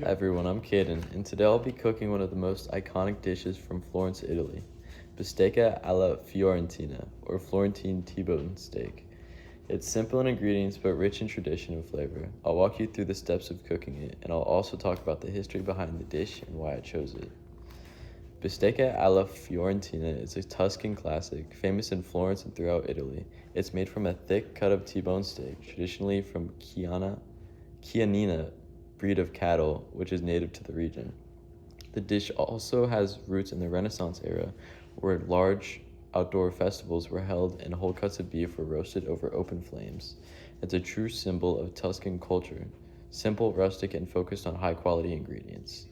Hi everyone, I'm Caden, and today I'll be cooking one of the most iconic dishes from Florence, Italy, bistecca alla fiorentina, or Florentine T-bone steak. It's simple in ingredients but rich in tradition and flavor. I'll walk you through the steps of cooking it, and I'll also talk about the history behind the dish and why I chose it. Bistecca alla Fiorentina is a Tuscan classic, famous in Florence and throughout Italy. It's made from a thick cut of T-bone steak, traditionally from Chianina breed of cattle, which is native to the region. The dish also has roots in the Renaissance era, where large outdoor festivals were held and whole cuts of beef were roasted over open flames. It's a true symbol of Tuscan culture, simple, rustic, and focused on high quality ingredients.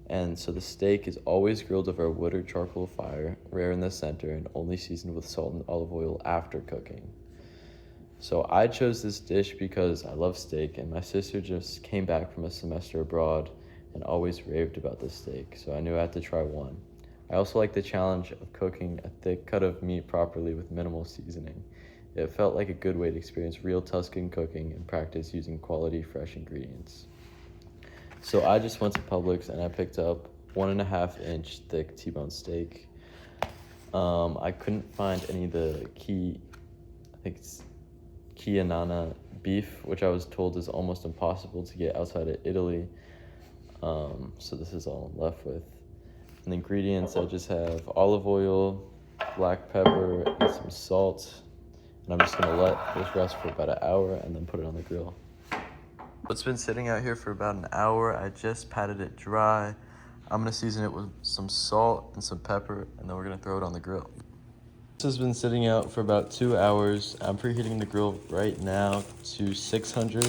And so the steak is always grilled over a wood or charcoal fire, rare in the center, and only seasoned with salt and olive oil after cooking. So I chose this dish because I love steak, and my sister just came back from a semester abroad and always raved about this steak, so I knew I had to try one. I also like the challenge of cooking a thick cut of meat properly with minimal seasoning. It felt like a good way to experience real Tuscan cooking and practice using quality, fresh ingredients. So I just went to Publix and I picked up 1.5 inch thick T-bone steak. I couldn't find any of the I think it's Chianana beef, which I was told is almost impossible to get outside of Italy. So this is all I'm left with. And the ingredients, I just have olive oil, black pepper, and some salt. And I'm just gonna let this rest for about an hour and then put it on the grill. It's been sitting out here for about an hour. I just patted it dry. I'm gonna season it with some salt and some pepper, and then we're gonna throw it on the grill. This has been sitting out for about 2 hours. I'm preheating the grill right now to 600,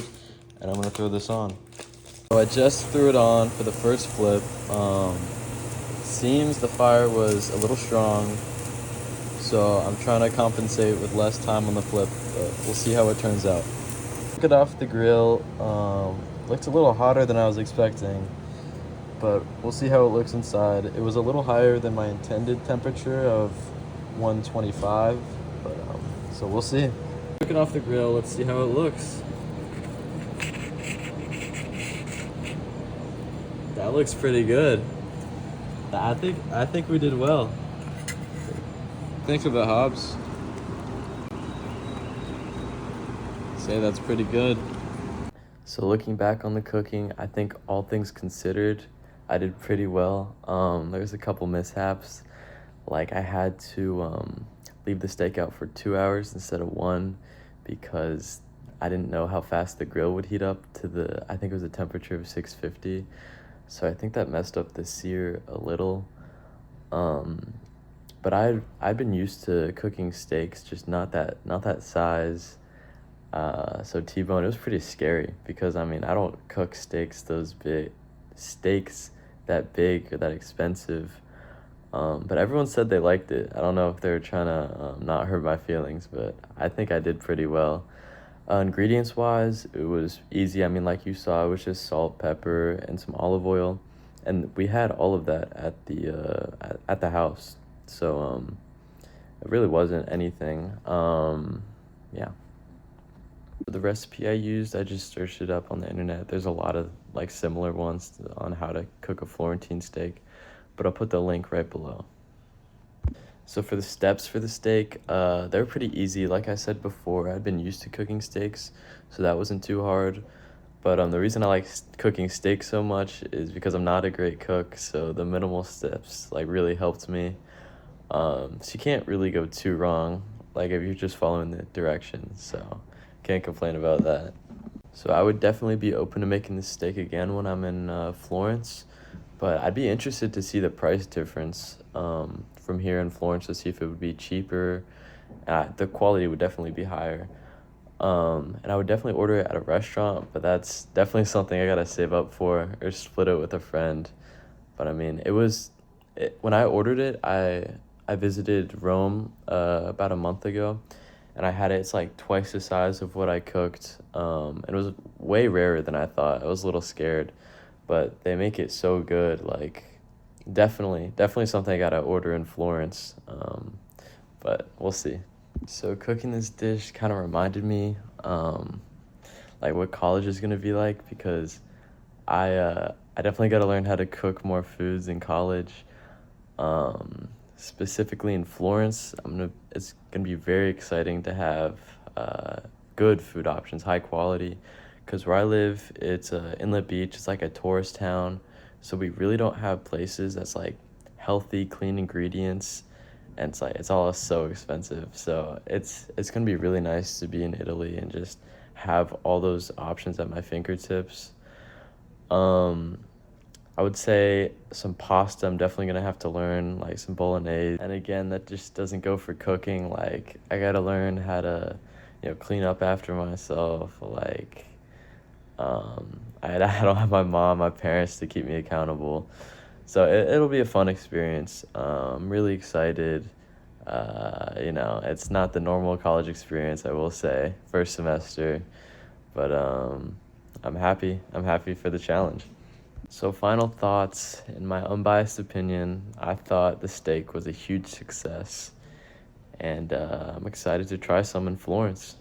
and I'm gonna throw this on. So I just threw it on for the first flip. Seems the fire was a little strong, so I'm trying to compensate with less time on the flip, but we'll see how it turns out. Took it off the grill. Looks a little hotter than I was expecting, but we'll see how it looks inside. It was a little higher than my intended temperature of 125, but so we'll see. Took it off the grill. Let's see how it looks. That looks pretty good. I think we did well. Thanks for the Hobbs. Say that's pretty good. So looking back on the cooking, I think all things considered, I did pretty well. There's a couple mishaps. Like I had to leave the steak out for 2 hours instead of one because I didn't know how fast the grill would heat up to I think it was a temperature of 650. So I think that messed up the sear a little. But I'd been used to cooking steaks, just not that size. So T-bone, it was pretty scary because I mean I don't cook steaks that big or that expensive. But everyone said they liked it. I don't know if they were trying to not hurt my feelings, but I think I did pretty well. Ingredients wise, it was easy. I mean, like you saw, it was just salt, pepper, and some olive oil, and we had all of that at the house. So it really wasn't anything. Yeah. The recipe I used, I just searched it up on the internet. There's a lot of like similar ones on how to cook a Florentine steak, but I'll put the link right below. So for the steps for the steak, they're pretty easy. Like I said before, I've been used to cooking steaks, so that wasn't too hard. But the reason I like cooking steak so much is because I'm not a great cook, so the minimal steps like really helped me. So you can't really go too wrong, like if you're just following the directions, so can't complain about that. So I would definitely be open to making this steak again when I'm in Florence, but I'd be interested to see the price difference from here in Florence to see if it would be cheaper. The quality would definitely be higher. And I would definitely order it at a restaurant, but that's definitely something I gotta save up for or split it with a friend. But I mean, when I ordered it, I visited Rome about a month ago, and I had it. It's like twice the size of what I cooked. And it was way rarer than I thought. I was a little scared, but they make it so good. Like, definitely something I gotta order in Florence. But we'll see. So cooking this dish kind of reminded me, like what college is gonna be like because I definitely got to learn how to cook more foods in college. Specifically in Florence, it's gonna be very exciting to have good food options, high quality. Because where I live, it's Inlet Beach. It's like a tourist town, so we really don't have places that's like healthy, clean ingredients, and it's all so expensive. So it's gonna be really nice to be in Italy and just have all those options at my fingertips. Um, I would say some pasta. I'm definitely gonna have to learn like some bolognese. And again, that just doesn't go for cooking. Like I gotta learn how to, clean up after myself. Like, I don't have my mom, my parents to keep me accountable. So it'll be a fun experience. I'm really excited. It's not the normal college experience, I will say, first semester, but I'm happy. I'm happy for the challenge. So, final thoughts. In my unbiased opinion, I thought the steak was a huge success, and I'm excited to try some in Florence.